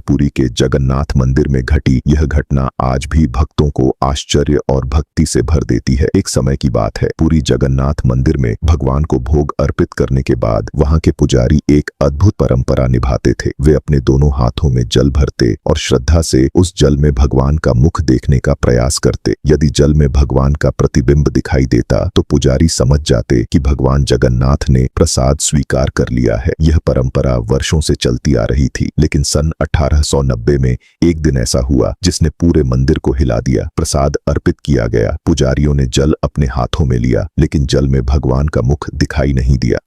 पुरी के जगन्नाथ मंदिर में घटी यह घटना आज भी भक्तों को आश्चर्य और भक्ति से भर देती है। एक समय की बात है, पुरी जगन्नाथ मंदिर में भगवान को भोग अर्पित करने के बाद वहां के पुजारी एक अद्भुत परंपरा निभाते थे। वे अपने दोनों हाथों में जल भरते और श्रद्धा से उस जल में भगवान का मुख देखने का प्रयास करते। यदि जल में भगवान का प्रतिबिंब दिखाई देता तो पुजारी समझ जाते कि भगवान जगन्नाथ ने प्रसाद स्वीकार कर लिया है। यह परंपरा वर्षों से चलती आ रही थी, लेकिन सन 1890 में एक दिन ऐसा हुआ जिसने पूरे मंदिर को हिला दिया। प्रसाद अर्पित किया गया, पुजारियों ने जल अपने हाथों में लिया, लेकिन जल में भगवान का मुख दिखाई नहीं दिया।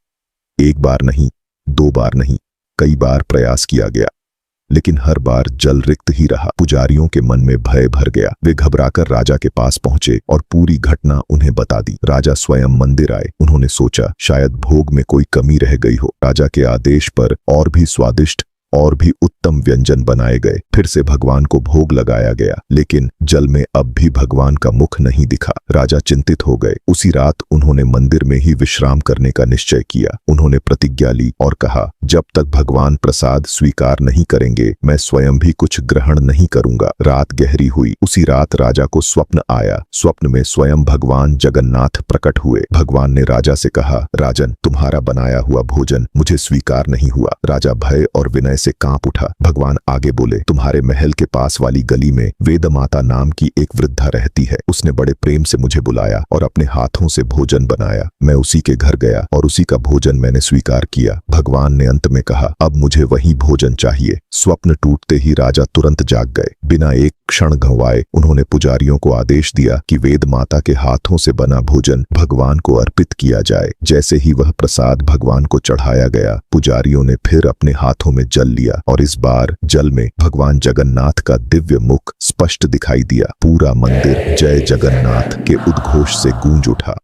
एक बार नहीं, दो बार नहीं, कई बार प्रयास किया गया, लेकिन हर बार जल रिक्त ही रहा। पुजारियों के मन में भय भर गया। वे घबराकर राजा के पास पहुंचे और पूरी घटना उन्हें बता दी। राजा स्वयं मंदिर आए। उन्होंने सोचा शायद भोग में कोई कमी रह गई हो। राजा के आदेश पर और भी स्वादिष्ट और भी उत्तम व्यंजन बनाए गए। फिर से भगवान को भोग लगाया गया, लेकिन जल में अब भी भगवान का मुख नहीं दिखा। राजा चिंतित हो गए। उसी रात उन्होंने मंदिर में ही विश्राम करने का निश्चय किया। उन्होंने प्रतिज्ञा ली और कहा, जब तक भगवान प्रसाद स्वीकार नहीं करेंगे मैं स्वयं भी कुछ ग्रहण नहीं करूंगा। रात गहरी हुई। उसी रात राजा को स्वप्न आया। स्वप्न में स्वयं भगवान जगन्नाथ प्रकट हुए। भगवान ने राजा से कहा, राजन, तुम्हारा बनाया हुआ भोजन मुझे स्वीकार नहीं हुआ। राजा भय और विनय से कांप उठा। भगवान आगे बोले, तुम्हारे महल के पास वाली गली में वेद माता नाम की एक वृद्धा रहती है। उसने बड़े प्रेम से मुझे बुलाया और अपने हाथों से भोजन बनाया। मैं उसी के घर गया और उसी का भोजन मैंने स्वीकार किया। भगवान ने अंत में कहा, अब मुझे वही भोजन चाहिए। स्वप्न टूटते ही राजा तुरंत जाग गए। बिना एक क्षण गंवाए उन्होंने पुजारियों को आदेश दिया कि वेद माता के हाथों से बना भोजन भगवान को अर्पित किया जाए। जैसे ही वह प्रसाद भगवान को चढ़ाया गया, पुजारियों ने फिर अपने हाथों में जल लिया और इस बार जल में भगवान जगन्नाथ का दिव्य मुख स्पष्ट दिखाई दिया। पूरा मंदिर जय जगन्नाथ के उद्घोष से गूंज उठा।